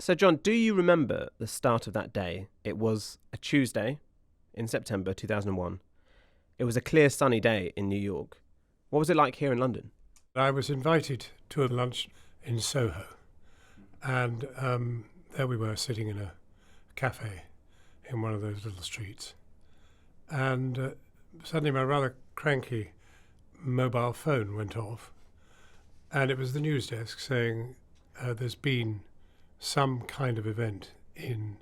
So, John, do you remember the start of that day? It was a Tuesday in September 2001. It was a clear, sunny day in New York. What was it like here in London? I was invited to a lunch in Soho, and there we were sitting in a cafe in one of those little streets. And suddenly my rather cranky mobile phone went off, and it was the news desk saying there's been some kind of event in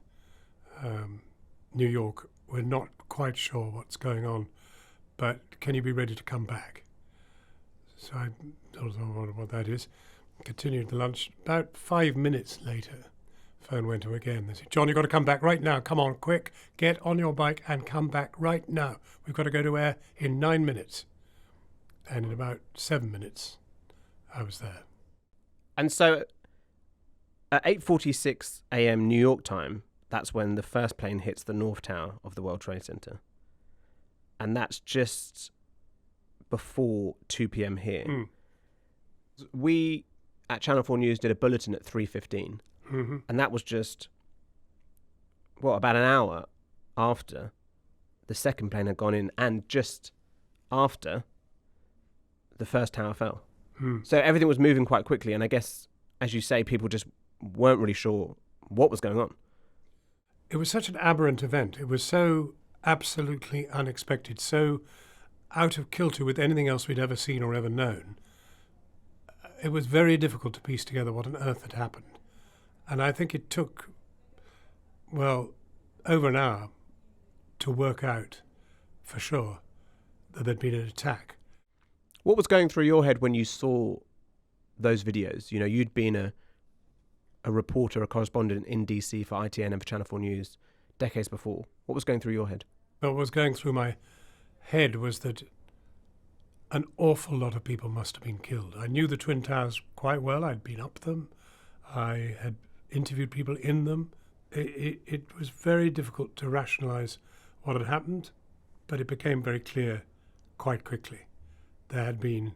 New York. We're not quite sure what's going on, but can you be ready to come back? So I don't know what that is. Continued the lunch. About 5 minutes later, phone went to again. They said, John, you've got to come back right now. Come on, quick. Get on your bike and come back right now. We've got to go to air in 9 minutes. And in about 7 minutes, I was there. And so at 8:46 a.m. New York time, that's when the first plane hits the North Tower of the World Trade Center. And that's just before 2 p.m. here. We at Channel 4 News did a bulletin at 3:15. And that was just, about an hour after the second plane had gone in and just after the first tower fell. So everything was moving quite quickly. And I guess, as you say, people just weren't really sure what was going on. It was such an aberrant event. It was so absolutely unexpected, so out of kilter with anything else we'd ever seen or ever known. It was very difficult to piece together what on earth had happened. And I think it took, over an hour to work out for sure that there'd been an attack. What was going through your head when you saw those videos? You know, you'd been a reporter, a correspondent in DC for ITN and for Channel 4 News decades before. What was going through your head? What was going through my head was that an awful lot of people must have been killed. I knew the Twin Towers quite well. I'd been up them. I had interviewed people in them. It was very difficult to rationalise what had happened, but it became very clear quite quickly. There had been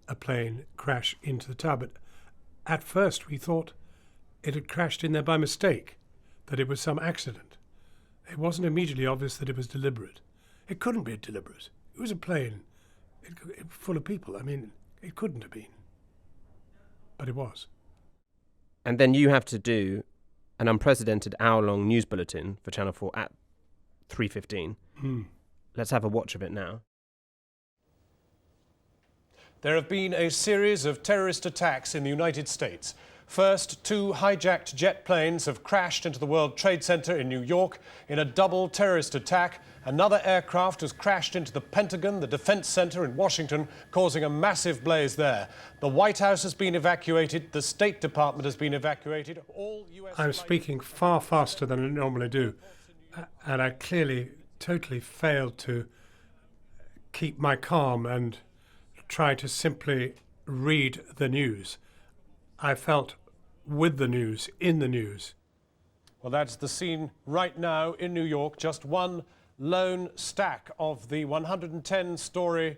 a plane crash into the tower, but at first we thought it had crashed in there by mistake, that it was some accident. It wasn't immediately obvious that it was deliberate. It couldn't be deliberate. It was a plane full of people. I mean, it couldn't have been. But it was. And then you have to do an unprecedented hour-long news bulletin for Channel 4 at 3:15. Let's have a watch of it now. There have been a series of terrorist attacks in the United States. First, 2 hijacked jet planes have crashed into the World Trade Center in New York in a double terrorist attack. Another aircraft has crashed into the Pentagon, the Defense Center in Washington, causing a massive blaze there. The White House has been evacuated. The State Department has been evacuated. All US I'm speaking far faster than I normally do, and I clearly totally failed to keep my calm and try to simply read the news. I felt with the news, in the news. Well, that's the scene right now in New York. Just one lone stack of the 110-story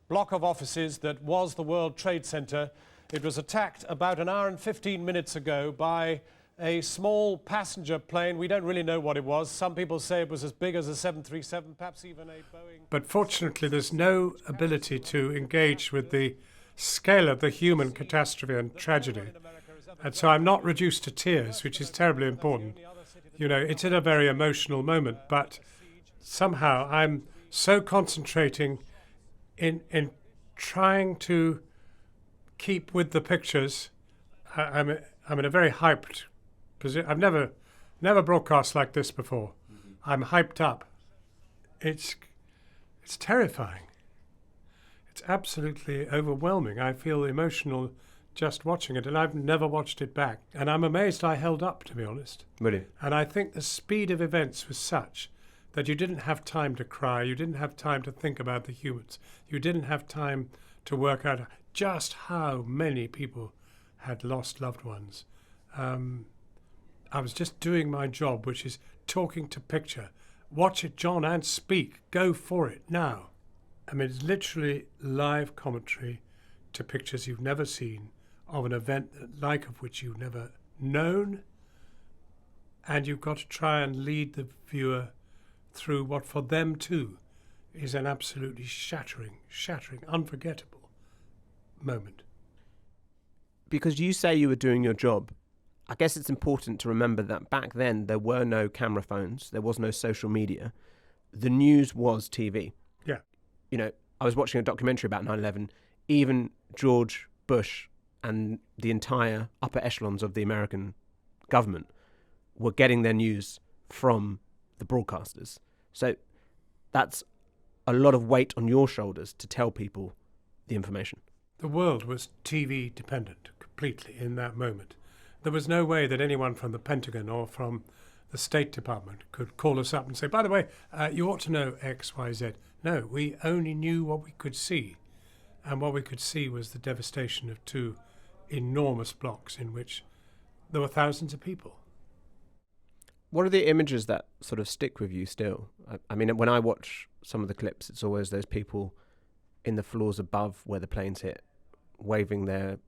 block of offices that was the World Trade Center. It was attacked about an hour and 15 minutes ago by a small passenger plane. We don't really know what it was. Some people say it was as big as a 737, perhaps even a Boeing. But fortunately, there's no ability to engage with the scale of the human catastrophe and tragedy. And so I'm not reduced to tears, which is terribly important. You know, it's in a very emotional moment, but somehow I'm so concentrating in trying to keep with the pictures. I'm in a very hyped position. I've never broadcast like this before. I'm hyped up. It's terrifying. It's absolutely overwhelming. I feel emotional just watching it, and I've never watched it back. And I'm amazed I held up, to be honest. Really? And I think the speed of events was such that you didn't have time to cry. You didn't have time to think about the humans. You didn't have time to work out just how many people had lost loved ones. I was just doing my job, which is talking to picture. Watch it, John, and speak. Go for it now. I mean, it's literally live commentary to pictures you've never seen of an event like of which you've never known and you've got to try and lead the viewer through what for them too is an absolutely shattering, unforgettable moment. Because you say you were doing your job, I guess it's important to remember that back then there were no camera phones, there was no social media. The news was TV. Yeah. You know, I was watching a documentary about 9/11. Even George Bush and the entire upper echelons of the American government were getting their news from the broadcasters. So that's a lot of weight on your shoulders to tell people the information. The world was TV dependent completely in that moment. There was no way that anyone from the Pentagon or from the State Department could call us up and say, by the way, you ought to know X, Y, Z. No, we only knew what we could see. And what we could see was the devastation of two enormous blocks in which there were thousands of people. What are the images that sort of stick with you still? I mean, when I watch some of the clips, it's always those people in the floors above where the planes hit, waving their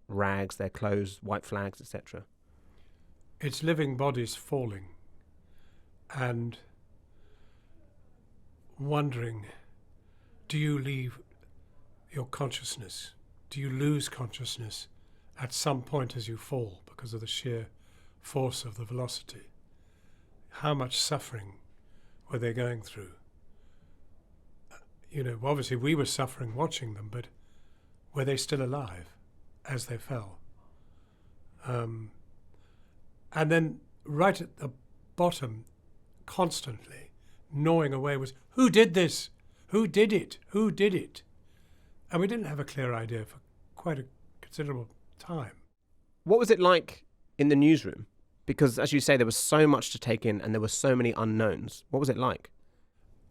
rags, their clothes, white flags, etc. It's living bodies falling and wondering, do you leave your consciousness? Do you lose consciousness at some point as you fall because of the sheer force of the velocity? How much suffering were they going through? You know, obviously we were suffering watching them, but were they still alive as they fell? And then right at the bottom, constantly gnawing away was, who did this? Who did it? Who did it? And we didn't have a clear idea for quite a considerable time. What was it like in the newsroom? Because, as you say, there was so much to take in and there were so many unknowns. What was it like?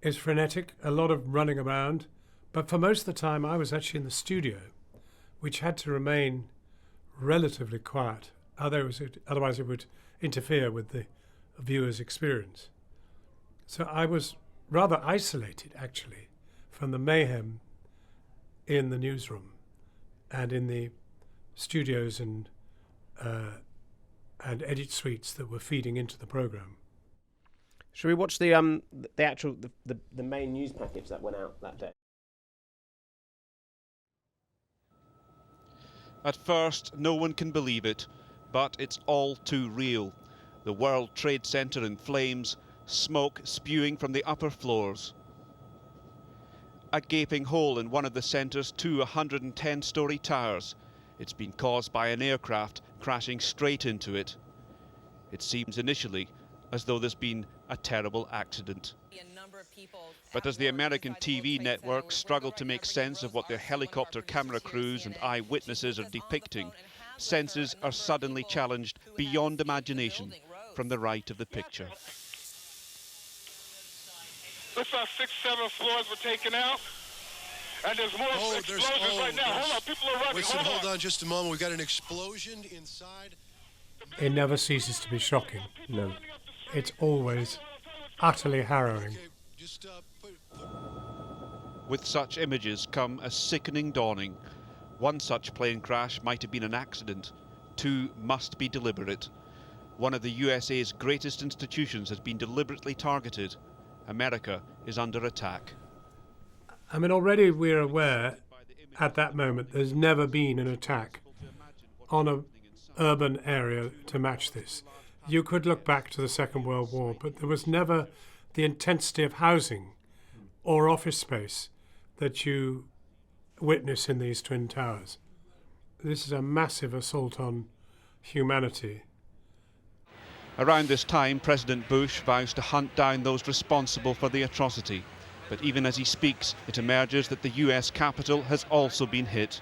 It's frenetic, a lot of running around. But for most of the time, I was actually in the studio, which had to remain relatively quiet. Otherwise, it would interfere with the viewer's experience. So I was rather isolated, actually, from the mayhem in the newsroom and in the studios and edit suites that were feeding into the program. Shall we watch the main news package that went out that day? At first, no one can believe it, but it's all too real. The World Trade Center in flames, smoke spewing from the upper floors. A gaping hole in one of the center's two 110-story towers. It's been caused by an aircraft crashing straight into it. It seems initially as though there's been a terrible accident. But as the American TV networks struggle to make sense of what their helicopter camera crews and eyewitnesses are depicting, senses are suddenly challenged beyond imagination from the right of the picture. Looks like 6, 7 floors were taken out. And there's more explosions right now. Hold on, people are running. Listen, hold on just a moment. We've got an explosion inside. It never ceases to be shocking. No. It's always utterly harrowing. With such images come a sickening dawning. One such plane crash might have been an accident. Two must be deliberate. One of the USA's greatest institutions has been deliberately targeted. America is under attack. I mean, already we're aware at that moment there's never been an attack on an urban area to match this. You could look back to the Second World War, but there was never the intensity of housing or office space that you witness in these Twin Towers. This is a massive assault on humanity. Around this time, President Bush vows to hunt down those responsible for the atrocity. But even as he speaks, it emerges that the US Capitol has also been hit.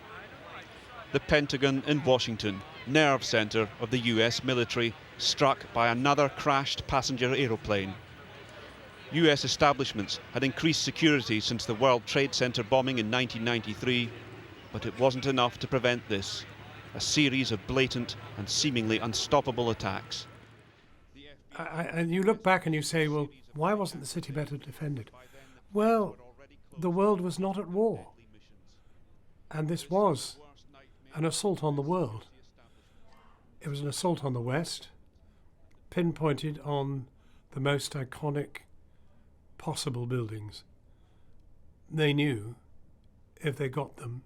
The Pentagon in Washington, nerve center of the US military, struck by another crashed passenger aeroplane. US establishments had increased security since the World Trade Center bombing in 1993, but it wasn't enough to prevent this. A series of blatant and seemingly unstoppable attacks. And you look back and you say, well, why wasn't the city better defended? Well, the world was not at war. And this was an assault on the world. It was an assault on the West. pinpointed on the most iconic possible buildings. They knew if they got them,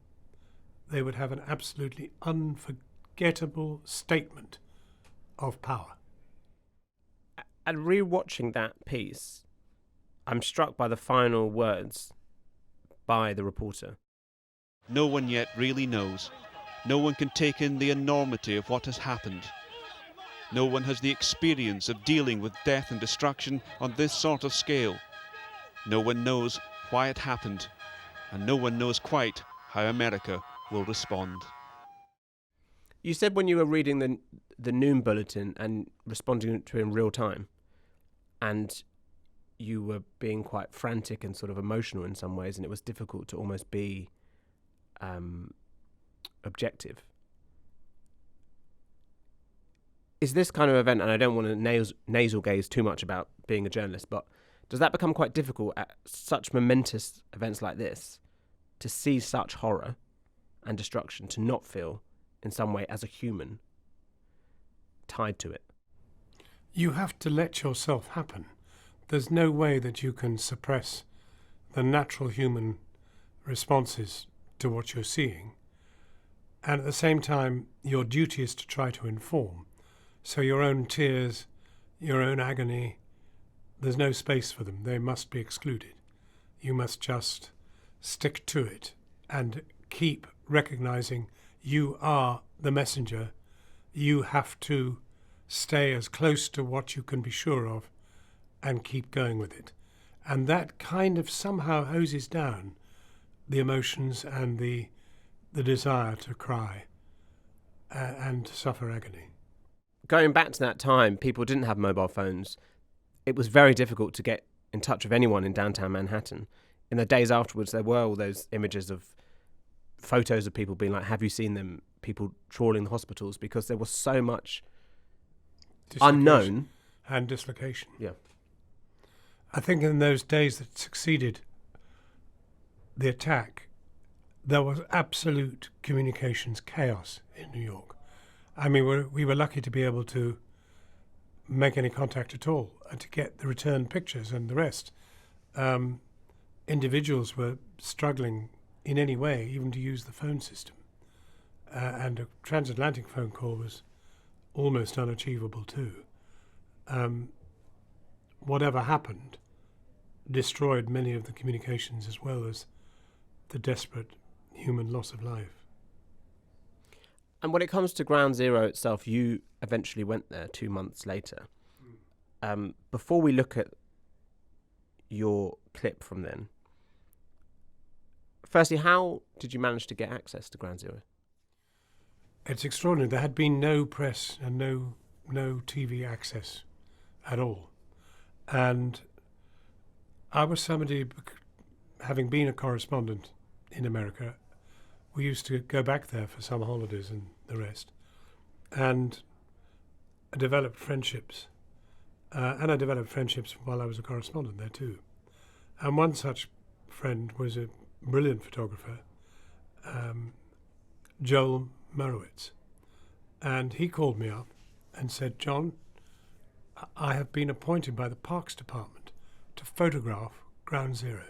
they would have an absolutely unforgettable statement of power. And rewatching that piece, I'm struck by the final words by the reporter. No one yet really knows. No one can take in the enormity of what has happened. No one has the experience of dealing with death and destruction on this sort of scale. No one knows why it happened, and no one knows quite how America will respond. You said when you were reading the noon bulletin and responding to it in real time, and you were being quite frantic and sort of emotional in some ways, and it was difficult to almost be objective. Is this kind of event, and I don't want to nasal gaze too much about being a journalist, but does that become quite difficult at such momentous events like this, to see such horror and destruction, to not feel in some way as a human tied to it? You have to let yourself happen. There's no way that you can suppress the natural human responses to what you're seeing. And at the same time, your duty is to try to inform. So your own tears, your own agony, there's no space for them. They must be excluded. You must just stick to it and keep recognizing you are the messenger. You have to stay as close to what you can be sure of and keep going with it. And that kind of somehow hoses down the emotions and the desire to cry and suffer agony. Going back to that time, people didn't have mobile phones. It was very difficult to get in touch with anyone in downtown Manhattan. In the days afterwards, there were all those images of photos of people being like, have you seen them? People trawling the hospitals, because there was so much unknown. And dislocation. Yeah. I think in those days that succeeded the attack, there was absolute communications chaos in New York. I mean, we were lucky to be able to make any contact at all and to get the return pictures and the rest. Individuals were struggling in any way, even to use the phone system. And a transatlantic phone call was almost unachievable too. Whatever happened destroyed many of the communications as well as the desperate human loss of life. And when it comes to Ground Zero itself, you eventually went there 2 months later. Before we look at your clip from then, firstly, how did you manage to get access to Ground Zero? It's extraordinary. There had been no press and no TV access at all. And I was somebody, having been a correspondent in America, we used to go back there for summer holidays and the rest. And I developed friendships. And I developed friendships while I was a correspondent there too. And one such friend was a brilliant photographer, Joel Merowitz. And he called me up and said, John, I have been appointed by the Parks Department to photograph Ground Zero.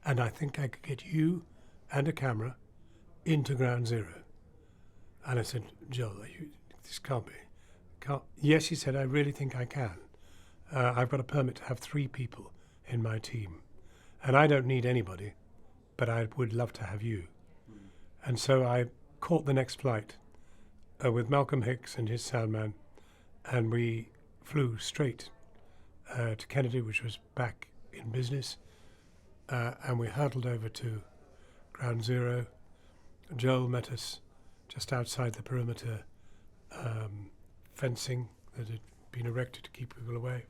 And I think I could get you and a camera into Ground Zero. And I said, Joel, this can't be. Yes, he said, I really think I can. I've got a permit to have 3 people in my team. And I don't need anybody, but I would love to have you. And so I caught the next flight with Malcolm Hicks and his soundman, and we flew straight to Kennedy, which was back in business, and we hurtled over to Ground Zero. Joel met us just outside the perimeter fencing that had been erected to keep people away.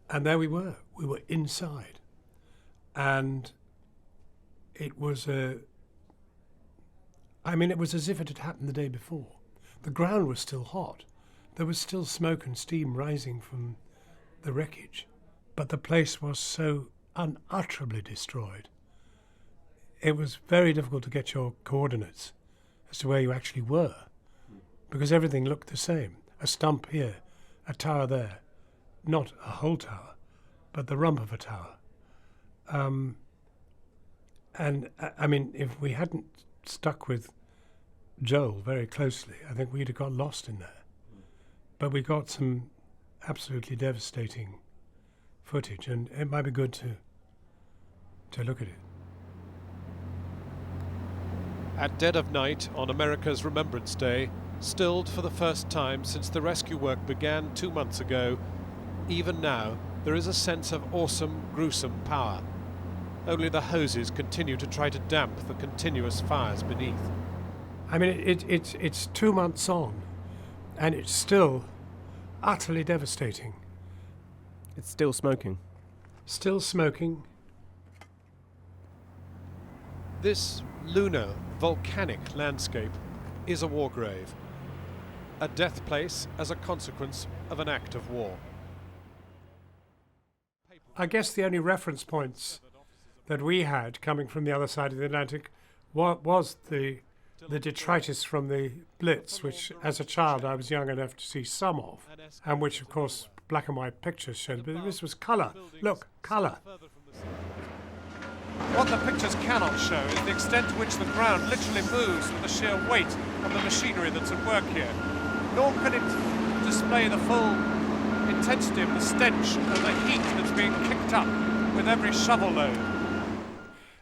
And there we were inside. And it was it was as if it had happened the day before. The ground was still hot. There was still smoke and steam rising from the wreckage, but the place was so unutterably destroyed. It was very difficult to get your coordinates as to where you actually were, because everything looked the same. A stump here, a tower there. Not a whole tower, but the rump of a tower. And I mean, if we hadn't stuck with Joel very closely, I think we'd have got lost in there. But we got some absolutely devastating footage, and it might be good to look at it. At dead of night on America's Remembrance Day, stilled for the first time since the rescue work began 2 months ago, even now there is a sense of awesome, gruesome power. Only the hoses continue to try to damp the continuous fires beneath. I mean, it's 2 months on, and it's still utterly devastating. It's still smoking. Still smoking. This lunar, volcanic landscape is a war grave, a death place as a consequence of an act of war. I guess the only reference points that we had coming from the other side of the Atlantic was the detritus from the Blitz, which as a child I was young enough to see some of, and which of course black and white pictures showed, but this was colour. Look, colour. What the pictures cannot show is the extent to which the ground literally moves with the sheer weight of the machinery that's at work here. Nor can it display the full intensity of the stench and the heat that's being kicked up with every shovel load.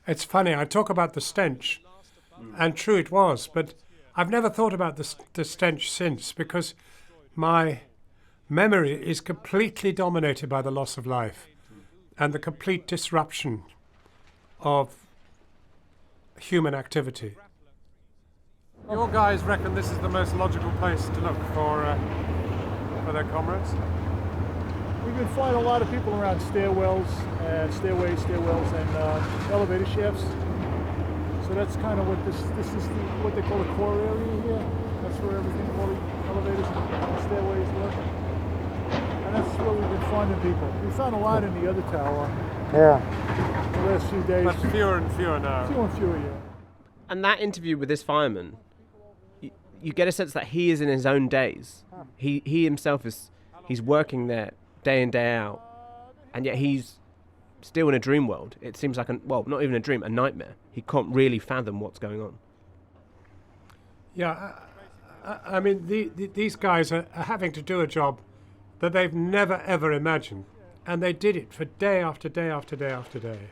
It's funny, I talk about the stench, and true it was, but I've never thought about the stench since, because my memory is completely dominated by the loss of life and the complete disruption of human activity. Your guys reckon this is the most logical place to look for their comrades? We've been flying a lot of people around stairwells, stairways, and elevator shafts. So that's kind of what this is what they call the core area here. That's where everything, all the elevators and stairways work. And that's where we've been finding people. We found a lot in the other tower. Yeah. The last few days. But fewer and fewer now. Fewer and fewer, yeah. And that interview with this fireman, you get a sense that he is in his own days. He himself he's working there day in, day out, and yet he's still in a dream world. It seems like not even a dream, a nightmare. He can't really fathom what's going on. Yeah, I mean, these guys are having to do a job that they've never ever imagined, and they did it for day after day after day after day.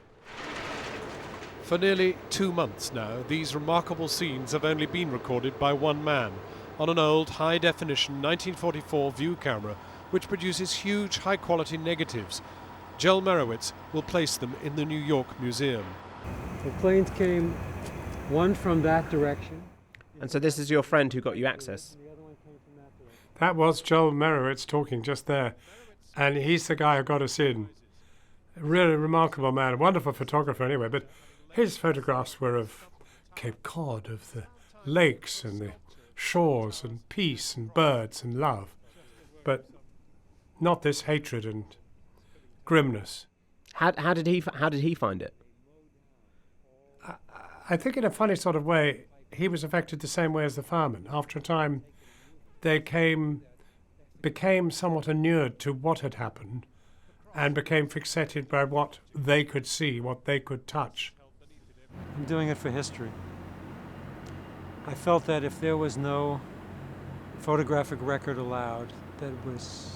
For nearly 2 months now, these remarkable scenes have only been recorded by one man on an old high-definition 1944 view camera, which produces huge high-quality negatives. Joel Merowitz will place them in the New York Museum. The planes came, one from that direction. And so this is your friend who got you access? That was Joel Merowitz talking just there, and he's the guy who got us in. A really remarkable man, a wonderful photographer anyway, but his photographs were of Cape Cod, of the lakes and the shores and peace and birds and love, but not this hatred and grimness. How did he find it? I think in a funny sort of way, he was affected the same way as the firemen. After a time, they became somewhat inured to what had happened and became fixated by what they could see, what they could touch. I'm doing it for history. I felt that if there was no photographic record allowed, that it was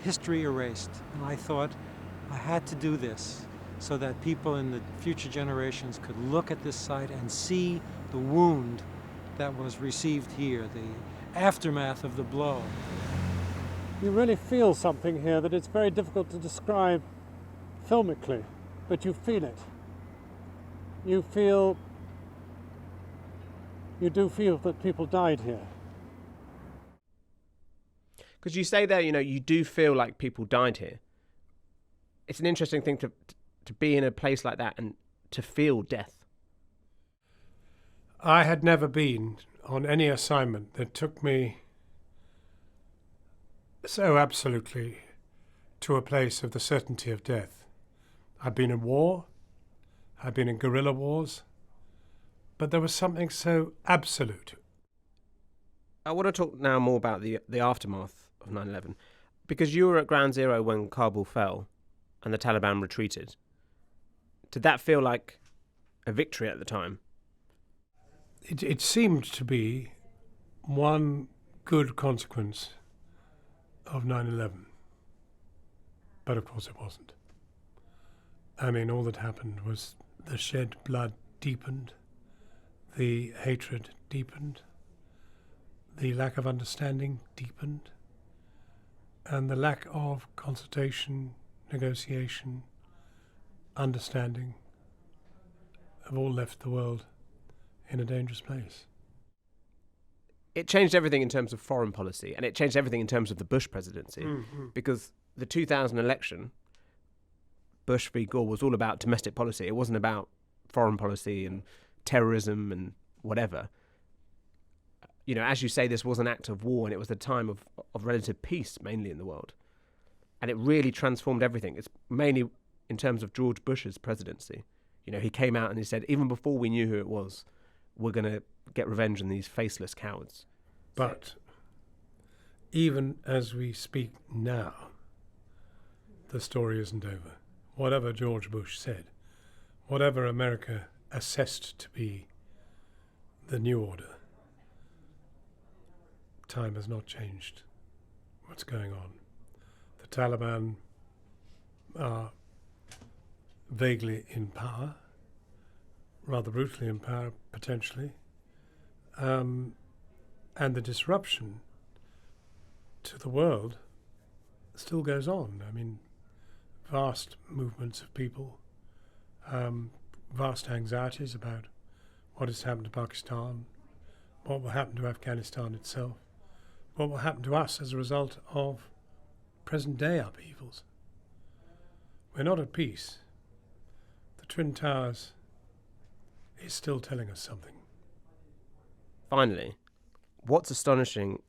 history erased. And I thought I had to do this so that people in the future generations could look at this site and see the wound that was received here, the aftermath of the blow. You really feel something here that it's very difficult to describe filmically, but you feel it. You do feel that people died here. Because you say there, you do feel like people died here. It's an interesting thing to be in a place like that and to feel death. I had never been on any assignment that took me so absolutely to a place of the certainty of death. I've been in war, I've been in guerrilla wars, but there was something so absolute. I want to talk now more about the aftermath of 9/11, Because you were at Ground Zero when Kabul fell and the Taliban retreated. Did that feel like a victory at the time? It seemed to be one good consequence of 9/11. But of course it wasn't. I mean, all that happened was the shed blood deepened, the hatred deepened, the lack of understanding deepened, and the lack of consultation, negotiation, understanding have all left the world in a dangerous place. It changed everything in terms of foreign policy, and it changed everything in terms of the Bush presidency, because the 2000 election, Bush v. Gore, was all about domestic policy. It wasn't about foreign policy and terrorism and whatever. You know, as you say, this was an act of war, and it was a time of relative peace, mainly in the world. And it really transformed everything. It's mainly in terms of George Bush's presidency. You know, he came out and he said, even before we knew who it was, we're going to get revenge on these faceless cowards. But even as we speak now, the story isn't over. Whatever George Bush said, whatever America assessed to be the new order, time has not changed what's going on. The Taliban are vaguely in power, rather brutally in power, potentially, and the disruption to the world still goes on. I mean, vast movements of people, vast anxieties about what has happened to Pakistan, what will happen to Afghanistan itself, what will happen to us as a result of present-day upheavals. We're not at peace. The Twin Towers is still telling us something. Finally, what's astonishing,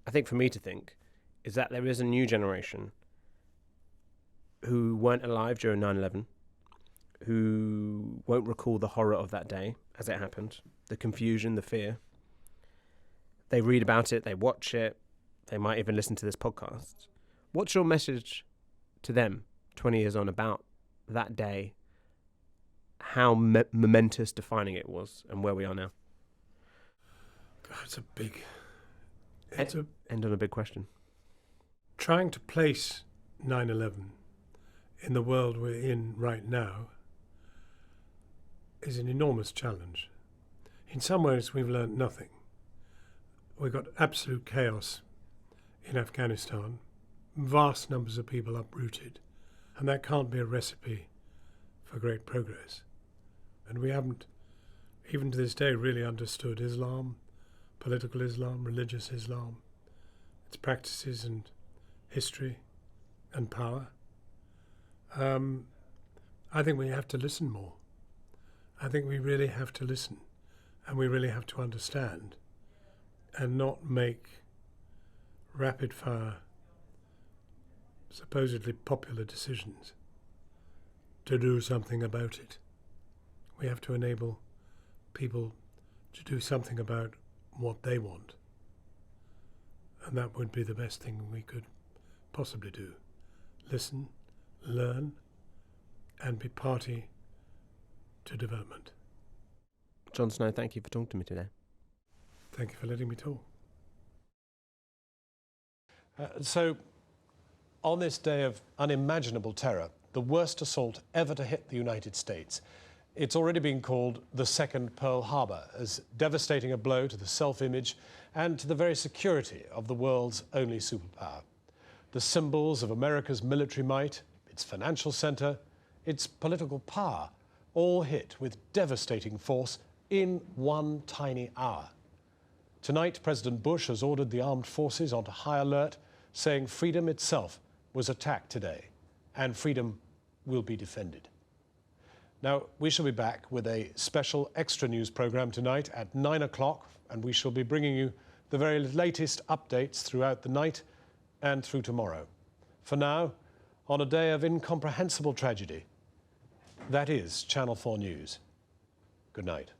I think for me to think, is that there is a new generation who weren't alive during 9/11, who won't recall the horror of that day as it happened, the confusion, the fear. They read about it, they watch it, they might even listen to this podcast. What's your message to them 20 years on about that day, how momentous, defining it was, and where we are now? God, it's a big... End on a big question. Trying to place 9/11 in the world we're in right now is an enormous challenge. In some ways, we've learned nothing. We've got absolute chaos in Afghanistan, vast numbers of people uprooted, and that can't be a recipe for great progress. And we haven't, even to this day, really understood Islam, political Islam, religious Islam, its practices and history and power. I think we have to listen more. I think we really have to listen, and we really have to understand, and not make rapid-fire, supposedly popular decisions to do something about it. We have to enable people to do something about what they want. And that would be the best thing we could possibly do. Listen, learn, and be party to development. Jon Snow, thank you for talking to me today. Thank you for letting me talk. So, on this day of unimaginable terror, the worst assault ever to hit the United States, it's already been called the second Pearl Harbor, as devastating a blow to the self-image and to the very security of the world's only superpower. The symbols of America's military might, its financial center, its political power, all hit with devastating force in one tiny hour. Tonight, President Bush has ordered the armed forces onto high alert, saying freedom itself was attacked today, and freedom will be defended. Now, we shall be back with a special extra news program tonight at 9 o'clock, and we shall be bringing you the very latest updates throughout the night and through tomorrow. For now, on a day of incomprehensible tragedy, that is Channel 4 News. Good night.